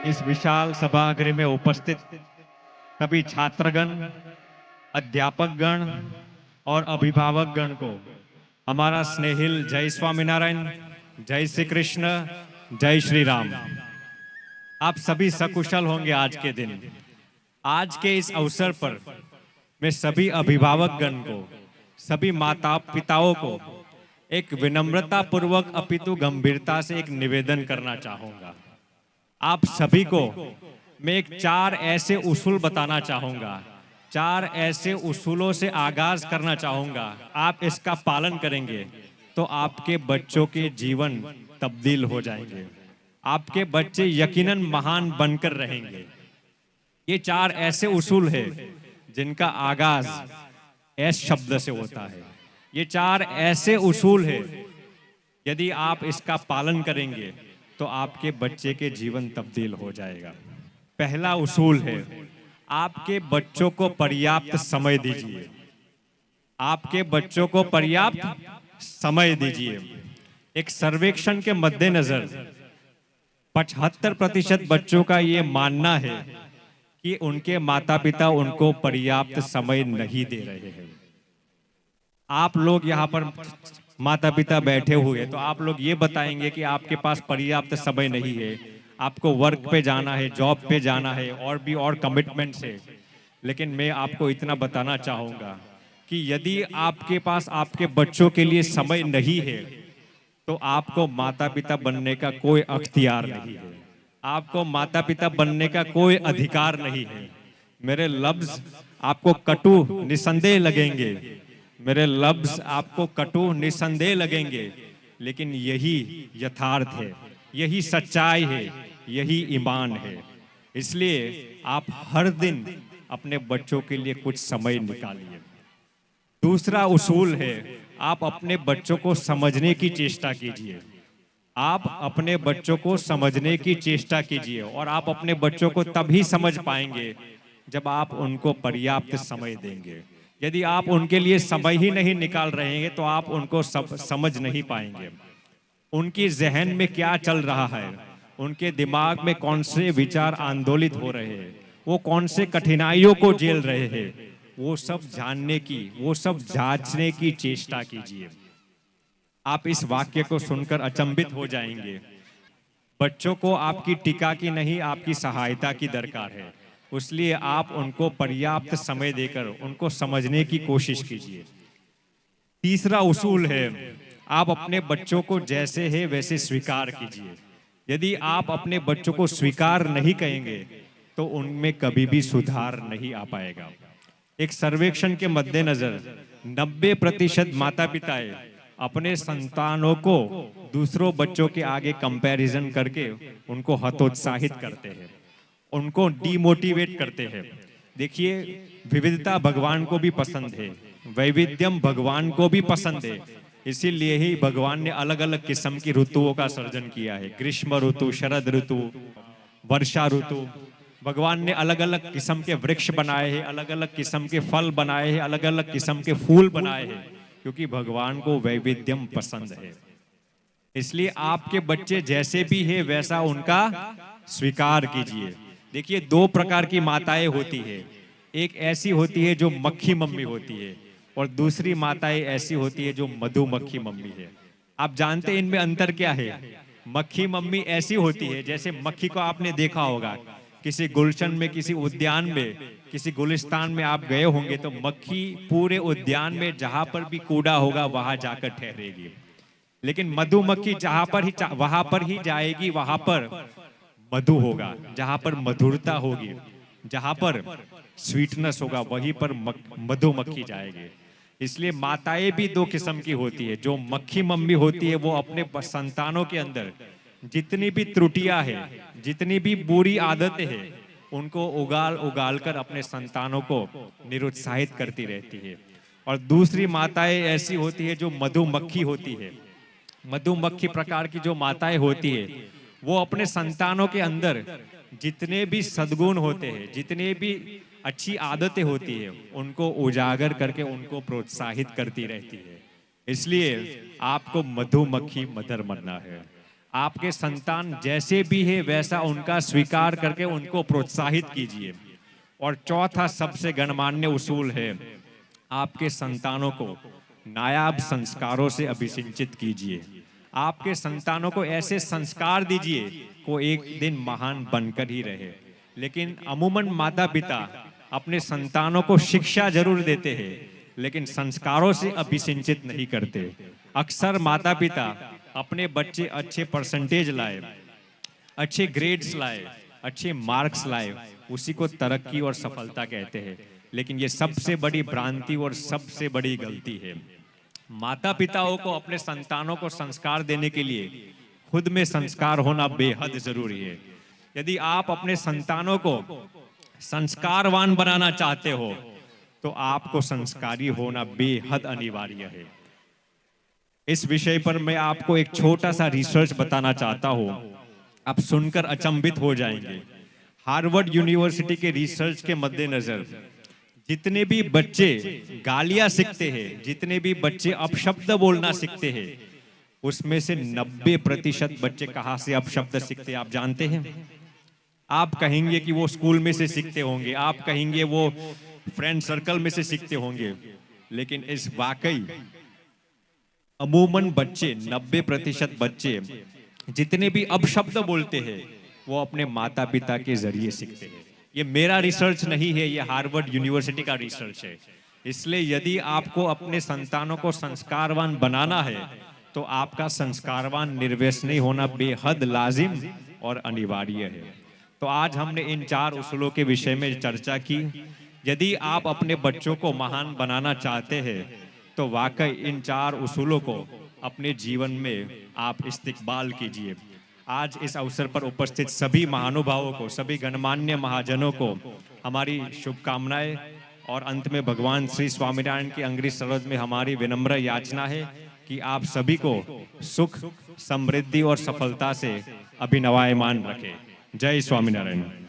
इस विशाल सभागृह में उपस्थित सभी छात्रगण, अध्यापकगण और अभिभावकगण को हमारा स्नेहिल जय स्वामीनारायण, जय श्री कृष्ण, जय श्री राम। आप सभी सकुशल होंगे आज के दिन। आज के इस अवसर पर मैं सभी अभिभावकगण को, सभी माता पिताओं को एक विनम्रता पूर्वक अपितु गंभीरता से एक निवेदन करना चाहूंगा। आप सभी को मैं एक 4 ऐसे उसूल बताना चाहूंगा, 4 ऐसे उसूलों से आगाज करना चाहूंगा। आप इसका पालन करेंगे तो आपके बच्चों के जीवन तब्दील हो जाएंगे, आपके बच्चे यकीनन महान बनकर रहेंगे। ये 4 ऐसे उसूल हैं जिनका आगाज एस शब्द से होता है। ये 4 ऐसे उसूल हैं, यदि आप इसका पालन करेंगे तो आपके बच्चे के जीवन तब्दील हो जाएगा। पहला उसूल है, आपके बच्चों को पर्याप्त समय दीजिए। आपके बच्चों को पर्याप्त समय दीजिए। एक सर्वेक्षण के मद्देनजर 75% बच्चों का ये मानना है कि उनके माता पिता उनको पर्याप्त समय नहीं दे रहे हैं। आप लोग यहाँ पर माता पिता बैठे हुए, तो आप लोग ये बताएंगे कि आपके पास पर्याप्त समय नहीं है, आपको वर्क पे जाना है, जॉब पे जाना है, और कमिटमेंट्स है। लेकिन मैं आपको इतना बताना चाहूँगा कि यदि आपके पास आपके बच्चों के लिए समय नहीं है तो आपको माता पिता बनने का कोई अख्तियार नहीं है, आपको माता पिता बनने का कोई अधिकार नहीं है। मेरे लफ्ज आपको कटु निसंदेह लगेंगे, मेरे लफ्ज आपको कटु निसंदेह लगेंगे, लेकिन यही यथार्थ है, यही सच्चाई है, यही ईमान है। इसलिए आप हर दिन अपने बच्चों के लिए कुछ समय निकालिए। दूसरा उसूल है, आप अपने बच्चों को समझने की चेष्टा कीजिए। आप अपने बच्चों को समझने की चेष्टा कीजिए, और आप अपने बच्चों को तभी समझ पाएंगे जब आप उनको पर्याप्त समय देंगे। यदि आप उनके लिए समय ही नहीं निकाल रहे हैं तो आप उनको समझ नहीं पाएंगे। उनकी जहन में क्या चल रहा है, उनके दिमाग में कौन से विचार आंदोलित हो रहे हैं, वो कौन से कठिनाइयों को झेल रहे हैं, वो सब जानने की, वो सब जांचने की चेष्टा कीजिए। आप इस वाक्य को सुनकर अचंभित हो जाएंगे। बच्चों को आपकी टीका की नहीं, आपकी सहायता की दरकार है। इसलिए आप उनको पर्याप्त समय देकर उनको समझने की कोशिश कीजिए। तीसरा उसूल है, आप अपने बच्चों को जैसे है वैसे स्वीकार कीजिए। यदि आप अपने बच्चों को स्वीकार नहीं करेंगे तो उनमें कभी भी सुधार नहीं आ पाएगा। एक सर्वेक्षण के मद्देनजर 90% माता पिताएं अपने संतानों को दूसरों बच्चों के आगे कंपैरिजन करके उनको हतोत्साहित करते हैं, उनको डीमोटिवेट करते हैं। देखिए, विविधता भगवान को भी पसंद है, वैविध्यम भगवान को भी पसंद है। इसीलिए ही भगवान ने अलग अलग किस्म की ऋतुओं का सर्जन किया है। ग्रीष्म ऋतु, शरद ऋतु, वर्षा ऋतु। भगवान ने अलग अलग किस्म के वृक्ष बनाए हैं, अलग अलग किस्म के फल बनाए हैं, अलग अलग किस्म के फूल बनाए हैं, क्योंकि भगवान को वैविध्यम पसंद है। इसलिए आपके बच्चे जैसे भी है वैसा उनका स्वीकार कीजिए। देखिए, 2 प्रकार की माताएं होती है। एक ऐसी होती है जो मक्खी मम्मी होती है, और दूसरी माताएं ऐसी होती है जो मधुमक्खी मम्मी है। आप जानते हैं इनमें अंतर क्या है? मक्खी मम्मी ऐसी होती है, जैसे मक्खी को आपने देखा होगा किसी गुलशन में, किसी उद्यान में, किसी गुलिस्तान में आप गए होंगे तो मक्खी पूरे उद्यान में जहां पर भी कूड़ा होगा वहां जाकर ठहरेगी। लेकिन मधुमक्खी वहां पर ही जाएगी, वहां पर मधु होगा, जहां पर मधुरता होगी, जहां पर स्वीटनेस होगा, वहीं पर मधुमक्खी जाएगी। इसलिए माताएं भी 2 किस्म की होती है। जो मक्खी मम्मी होती है वो अपने संतानों के अंदर जितनी भी त्रुटियां है, जितनी भी बुरी आदतें हैं, उनको उगाल उगाल कर अपने संतानों को निरुत्साहित करती रहती है। और दूसरी माताएं ऐसी होती है जो मधुमक्खी होती है। मधुमक्खी प्रकार की जो माताएं होती है वो अपने संतानों के अंदर जितने भी सद्गुण होते हैं, जितने भी अच्छी आदतें होती है, उनको उजागर करके उनको प्रोत्साहित करती रहती है। इसलिए आपको मधुमक्खी मदर बनना है। आपके संतान जैसे भी है वैसा उनका स्वीकार करके उनको प्रोत्साहित कीजिए। और चौथा सबसे गणमान्य उसूल है, आपके संतानों को नायाब संस्कारों से अभिसिंचित कीजिए। आपके संतानों को ऐसे संस्कार दीजिए को एक दिन महान बनकर ही रहे। लेकिन अमूमन माता पिता अपने संतानों को शिक्षा जरूर देते हैं लेकिन संस्कारों से अभिसिंचित नहीं करते। अक्सर माता पिता अपने बच्चे अच्छे परसेंटेज लाए, अच्छे ग्रेड्स लाए, अच्छे मार्क्स लाए, उसी को तरक्की और सफलता कहते हैं। लेकिन ये सबसे बड़ी भ्रांति और सबसे बड़ी गलती है। माता पिताओं को अपने संतानों को संस्कार देने के लिए खुद में संस्कार होना बेहद जरूरी है। यदि आप अपने संतानों को संस्कारवान बनाना चाहते हो तो आपको संस्कारी होना बेहद अनिवार्य है। इस विषय पर मैं आपको एक छोटा सा रिसर्च बताना चाहता हूं, आप सुनकर अचंभित हो जाएंगे। हार्वर्ड यूनिवर्सिटी के रिसर्च के मद्देनजर जितने भी बच्चे गालियां सीखते हैं, जितने भी बच्चे अपशब्द बोलना सीखते हैं, उसमें से 90% बच्चे कहां से अपशब्द सीखते हैं आप जानते हैं? आप कहेंगे कि वो स्कूल में से सीखते होंगे, आप कहेंगे वो फ्रेंड सर्कल में से सीखते होंगे, लेकिन इस वाकई अमूमन बच्चे 90% बच्चे जितने भी अपशब्द बोलते हैं वो अपने माता पिता के जरिए सीखते हैं। ये मेरा रिसर्च नहीं है, ये हार्वर्ड यूनिवर्सिटी का रिसर्च है। इसलिए यदि आपको अपने संतानों को संस्कारवान बनाना है तो आपका संस्कारवान निर्व्यसनी होना बेहद लाजिम और अनिवार्य है। तो आज हमने इन 4 उसूलों के विषय में चर्चा की। यदि आप अपने बच्चों को महान बनाना चाहते हैं तो वाकई इन 4 उसूलों को अपने जीवन में आप इस्तेमाल कीजिए। आज इस अवसर पर उपस्थित सभी महानुभावों को, सभी गणमान्य महाजनों को हमारी शुभकामनाएं। और अंत में भगवान श्री स्वामीनारायण की अंग्री सरोज में हमारी विनम्र याचना है कि आप सभी को सुख, समृद्धि और सफलता से अभिनवायमान रखें। जय स्वामीनारायण।